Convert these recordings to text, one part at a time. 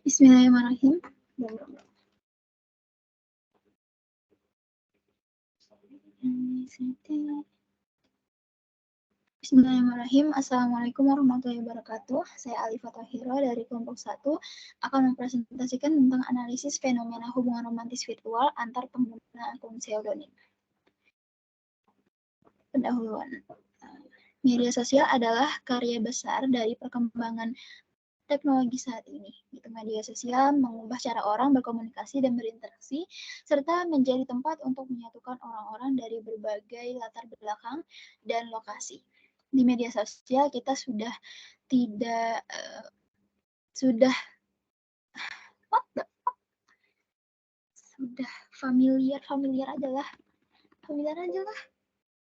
Bismillahirrahmanirrahim. Bismillahirrahmanirrahim. Assalamualaikum warahmatullahi wabarakatuh. Saya Alifah Tahira dari kelompok 1 akan mempresentasikan tentang analisis fenomena hubungan romantis virtual antar pengguna akun pseudonym. Pendahuluan. Media sosial adalah karya besar dari perkembangan teknologi saat ini. Media sosial mengubah cara orang berkomunikasi dan berinteraksi, serta menjadi tempat untuk menyatukan orang-orang dari berbagai latar belakang dan lokasi. Di media sosial kita sudah familiar aja lah.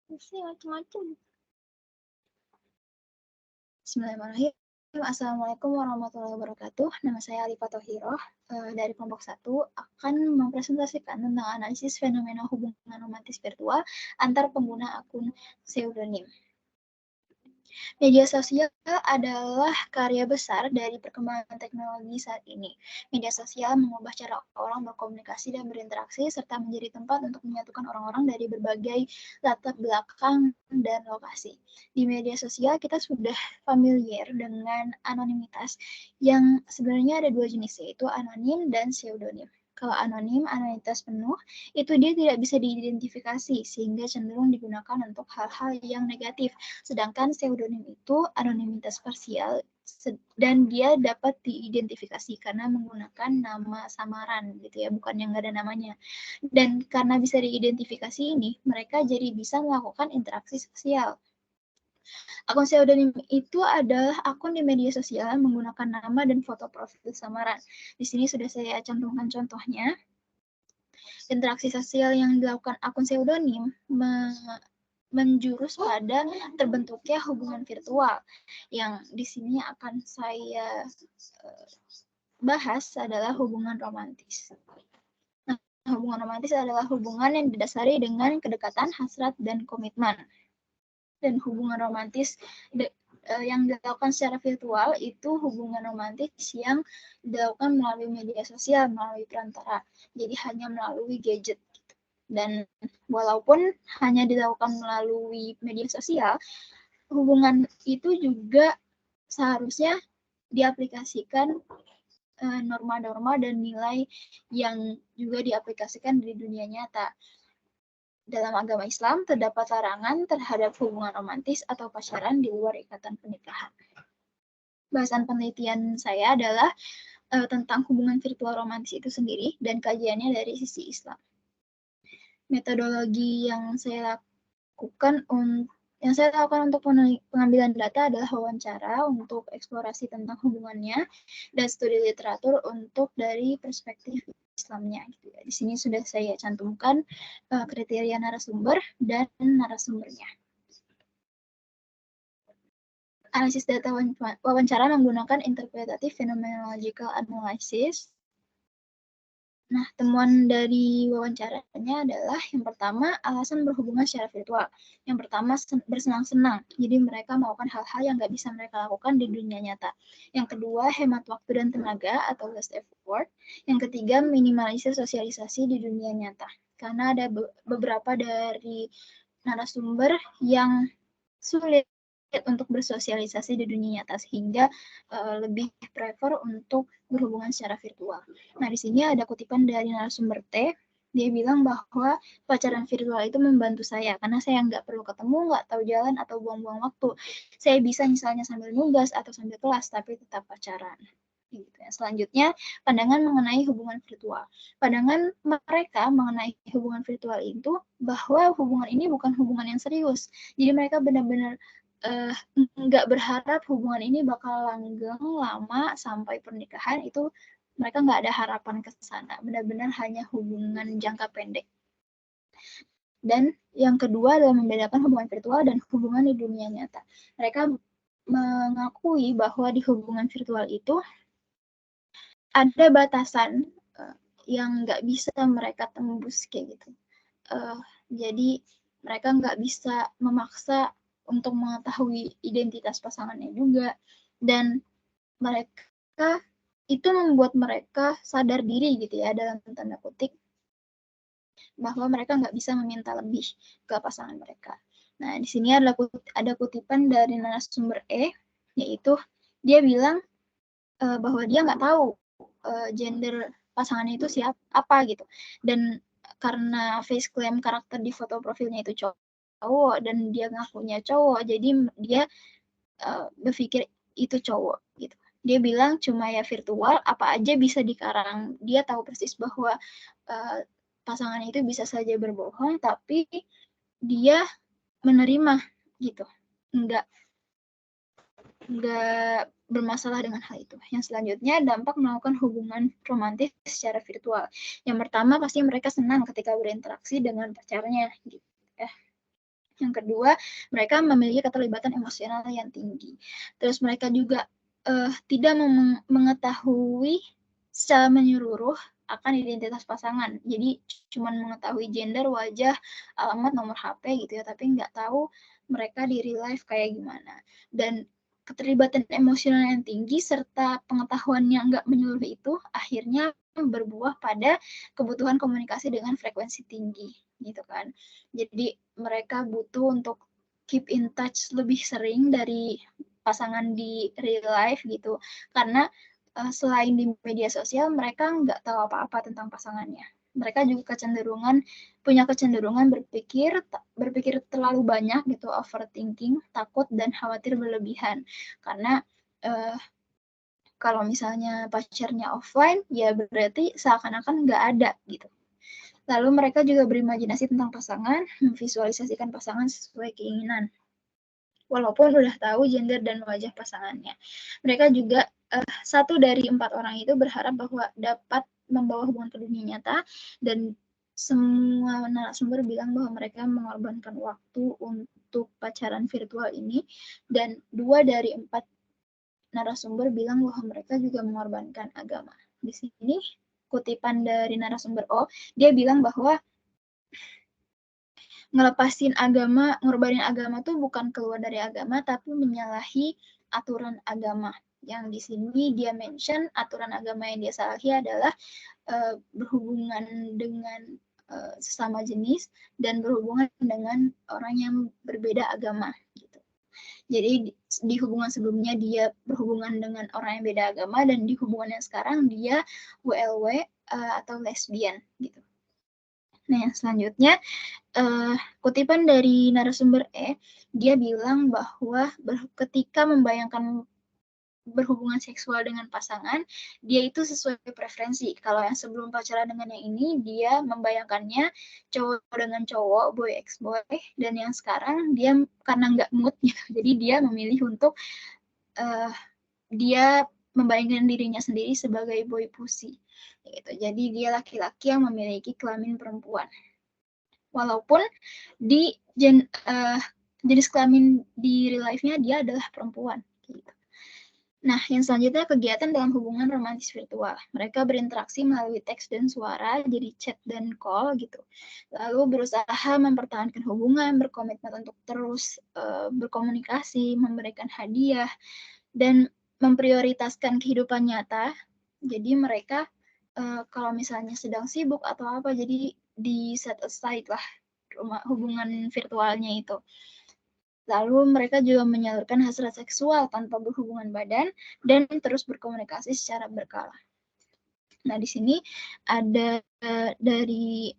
Mesti macam-macam. Bismillahirrahmanirrahim. Assalamualaikum warahmatullahi wabarakatuh. Nama saya Alifah Tahira dari kelompok 1 akan mempresentasikan tentang analisis fenomena hubungan romantis virtual antar pengguna akun pseudonym. Media sosial adalah karya besar dari perkembangan teknologi saat ini. Media sosial mengubah cara orang berkomunikasi dan berinteraksi, serta menjadi tempat untuk menyatukan orang-orang dari berbagai latar belakang dan lokasi. Di media sosial kita sudah familiar dengan anonimitas, yang sebenarnya ada dua jenis, yaitu anonim dan pseudonym. Kalau anonim, anonimitas penuh, itu dia tidak bisa diidentifikasi, sehingga cenderung digunakan untuk hal-hal yang negatif. Sedangkan pseudonym itu anonimitas parsial, dan dia dapat diidentifikasi karena menggunakan nama samaran gitu ya, bukan yang nggak ada namanya. Dan karena bisa diidentifikasi ini, mereka jadi bisa melakukan interaksi sosial. Akun pseudonym itu adalah akun di media sosial menggunakan nama dan foto profil samaran. Di sini sudah saya cantumkan contohnya. Interaksi sosial yang dilakukan akun pseudonym menjurus pada terbentuknya hubungan virtual. Yang di sini akan saya bahas adalah hubungan romantis. Nah, hubungan romantis adalah hubungan yang didasari dengan kedekatan, hasrat, dan komitmen. Dan hubungan romantis yang dilakukan secara virtual itu hubungan romantis yang dilakukan melalui media sosial, melalui perantara. Jadi hanya melalui gadget. Dan walaupun hanya dilakukan melalui media sosial, hubungan itu juga seharusnya diaplikasikan norma-norma dan nilai yang juga diaplikasikan di dunia nyata. Dalam agama Islam, terdapat larangan terhadap hubungan romantis atau pacaran di luar ikatan pernikahan. Bahasan penelitian saya adalah tentang hubungan virtual romantis itu sendiri dan kajiannya dari sisi Islam. Metodologi yang saya lakukan untuk pengambilan data adalah wawancara untuk eksplorasi tentang hubungannya dan studi literatur untuk dari perspektif Islamnya. Gitu ya. Di sini sudah saya cantumkan kriteria narasumber dan narasumbernya. Analisis data wawancara menggunakan interpretative phenomenological analysis. Nah, temuan dari wawancaranya adalah yang pertama, alasan berhubungan secara virtual. Yang pertama, bersenang-senang. Jadi mereka melakukan hal-hal yang nggak bisa mereka lakukan di dunia nyata. Yang kedua, hemat waktu dan tenaga atau less effort. Yang ketiga, minimalisir sosialisasi di dunia nyata. Karena ada beberapa dari narasumber yang sulit untuk bersosialisasi di dunia nyata sehingga lebih prefer untuk berhubungan secara virtual. Nah, di sini ada kutipan dari narasumber T. Dia bilang bahwa pacaran virtual itu membantu saya karena saya nggak perlu ketemu, nggak tahu jalan atau buang-buang waktu. Saya bisa misalnya sambil nugas atau sambil kelas, tapi tetap pacaran. Gitu ya. Selanjutnya, pandangan mengenai hubungan virtual. Pandangan mereka mengenai hubungan virtual itu bahwa hubungan ini bukan hubungan yang serius. Jadi mereka benar-benar nggak berharap hubungan ini bakal langgeng lama sampai pernikahan. Itu mereka nggak ada harapan ke sana. Benar-benar hanya hubungan jangka pendek. Dan yang kedua adalah membedakan hubungan virtual dan hubungan di dunia nyata. Mereka mengakui bahwa di hubungan virtual itu ada batasan yang nggak bisa mereka tembus kayak gitu. Jadi mereka nggak bisa memaksa untuk mengetahui identitas pasangannya juga, dan mereka itu membuat mereka sadar diri gitu ya, dalam tanda kutip, bahwa mereka nggak bisa meminta lebih ke pasangan mereka. Nah, di sini ada kutipan dari narasumber E, yaitu dia bilang bahwa dia nggak tahu gender pasangannya itu siapa apa gitu. Dan karena face claim karakter di foto profilnya itu cowok dan dia ngakunya cowok, jadi dia berpikir itu cowok gitu. Dia bilang cuma ya virtual, apa aja bisa dikarang. Dia tahu persis bahwa pasangannya itu bisa saja berbohong, tapi dia menerima gitu, nggak bermasalah dengan hal itu. Yang selanjutnya, dampak melakukan hubungan romantis secara virtual. Yang pertama, pasti mereka senang ketika berinteraksi dengan pacarnya gitu. Yang kedua, mereka memiliki keterlibatan emosional yang tinggi. Terus mereka juga tidak mengetahui secara menyeluruh akan identitas pasangan. Jadi cuma mengetahui gender, wajah, alamat, nomor HP gitu ya, tapi nggak tahu mereka di real life kayak gimana. Dan keterlibatan emosional yang tinggi serta pengetahuan yang nggak menyeluruh itu akhirnya berbuah pada kebutuhan komunikasi dengan frekuensi tinggi gitu kan. Jadi mereka butuh untuk keep in touch lebih sering dari pasangan di real life gitu, karena selain di media sosial mereka nggak tahu apa-apa tentang pasangannya. Mereka juga punya kecenderungan berpikir terlalu banyak gitu, overthinking, takut dan khawatir berlebihan. Karena kalau misalnya pacarnya offline, ya berarti seakan-akan nggak ada gitu. Lalu mereka juga berimajinasi tentang pasangan, memvisualisasikan pasangan sesuai keinginan. Walaupun udah tahu gender dan wajah pasangannya. Mereka juga 1 dari 4 orang itu berharap bahwa dapat membawa hubungan ke dunia nyata, dan semua narasumber bilang bahwa mereka mengorbankan waktu untuk pacaran virtual ini, dan 2 dari 4 narasumber bilang bahwa mereka juga mengorbankan agama. Di sini kutipan dari narasumber O, dia bilang bahwa ngorbanin agama tuh bukan keluar dari agama, tapi menyalahi aturan agama. Yang di sini dia mention aturan agama yang dia salahi adalah berhubungan dengan sesama jenis dan berhubungan dengan orang yang berbeda agama. Gitu. Jadi di hubungan sebelumnya dia berhubungan dengan orang yang beda agama, dan di hubungan yang sekarang dia WLW atau lesbian gitu. Nah, yang selanjutnya kutipan dari narasumber E, dia bilang bahwa ketika membayangkan berhubungan seksual dengan pasangan, dia itu sesuai preferensi. Kalau yang sebelum pacaran dengan yang ini, dia membayangkannya cowok dengan cowok, boy ex boy, dan yang sekarang dia karena nggak mood gitu, jadi dia memilih untuk dia membayangkan dirinya sendiri sebagai boy pussy. Gitu. Jadi dia laki-laki yang memiliki kelamin perempuan. Walaupun di jenis kelamin di real life-nya dia adalah perempuan. Gitu. Nah, yang selanjutnya kegiatan dalam hubungan romantis virtual. Mereka berinteraksi melalui teks dan suara, jadi chat dan call gitu. Lalu berusaha mempertahankan hubungan, berkomitmen untuk terus berkomunikasi, memberikan hadiah, dan memprioritaskan kehidupan nyata. Jadi mereka kalau misalnya sedang sibuk atau apa, jadi di set aside lah hubungan virtualnya itu. Lalu mereka juga menyalurkan hasrat seksual tanpa berhubungan badan dan terus berkomunikasi secara berkala. Nah, di sini ada dari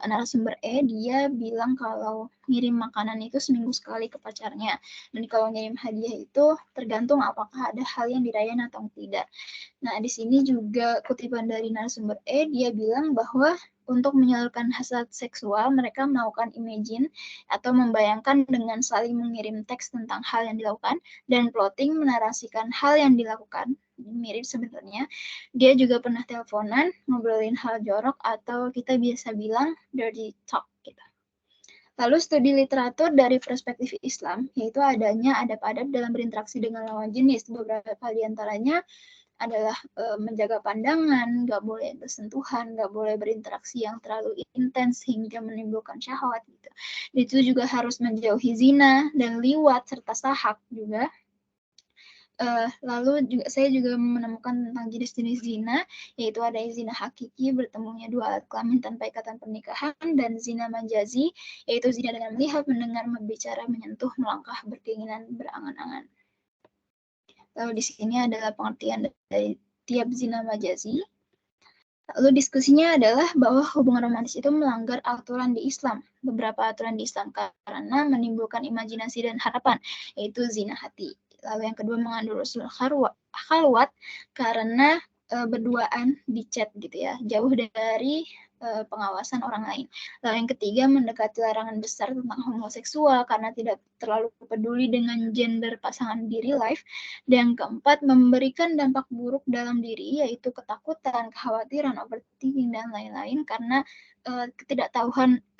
narasumber E, dia bilang kalau ngirim makanan itu seminggu sekali ke pacarnya. Dan kalau ngirim hadiah itu tergantung apakah ada hal yang dirayain atau tidak. Nah, di sini juga kutipan dari narasumber E, dia bilang bahwa untuk menyalurkan hasrat seksual, mereka melakukan imagine atau membayangkan dengan saling mengirim teks tentang hal yang dilakukan, dan plotting menarasikan hal yang dilakukan. Mirip sebenarnya. Dia juga pernah teleponan, ngobrolin hal jorok, atau kita biasa bilang dirty talk. Gitu. Lalu studi literatur dari perspektif Islam, yaitu adanya adab-adab dalam berinteraksi dengan lawan jenis. Beberapa di antaranya adalah menjaga pandangan, nggak boleh bersentuhan, nggak boleh berinteraksi yang terlalu intens hingga menimbulkan syahwat gitu. Itu juga harus menjauhi zina dan liwat serta sahak juga. Lalu saya juga menemukan tentang jenis-jenis zina, yaitu ada zina hakiki, bertemunya dua alat kelamin tanpa ikatan pernikahan, dan zina majazi, yaitu zina dengan melihat, mendengar, berbicara, menyentuh, melangkah, berkeinginan, berangan-angan. Lalu di sini adalah pengertian dari tiap zina majazi. Lalu diskusinya adalah bahwa hubungan romantis itu melanggar aturan di Islam, beberapa aturan di Islam, karena menimbulkan imajinasi dan harapan, yaitu zina hati. Lalu yang kedua, mengandung usul khalwat karena berduaan di chat gitu ya, jauh dari pengawasan orang lain. Lalu yang ketiga, mendekati larangan besar tentang homoseksual karena tidak terlalu peduli dengan gender pasangan di real life. Dan yang keempat, memberikan dampak buruk dalam diri, yaitu ketakutan, kekhawatiran, overthinking, dan lain-lain karena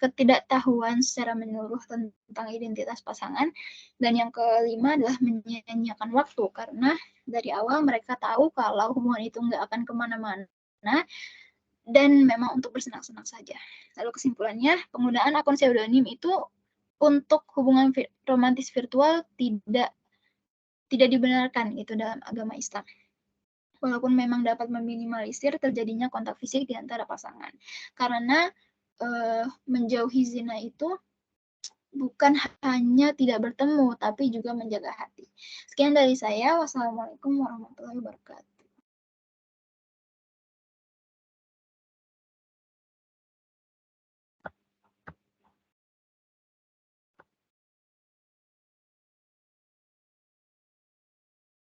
ketidaktahuan secara menyeluruh tentang identitas pasangan. Dan yang kelima adalah menyia-nyiakan waktu, karena dari awal mereka tahu kalau hubungan itu nggak akan kemana-mana dan memang untuk bersenang-senang saja. Lalu kesimpulannya, penggunaan akun pseudonym itu untuk hubungan romantis virtual tidak dibenarkan gitu dalam agama Islam. Walaupun memang dapat meminimalisir terjadinya kontak fisik di antara pasangan. Karena menjauhi zina itu bukan hanya tidak bertemu, tapi juga menjaga hati. Sekian dari saya. Wassalamualaikum warahmatullahi wabarakatuh.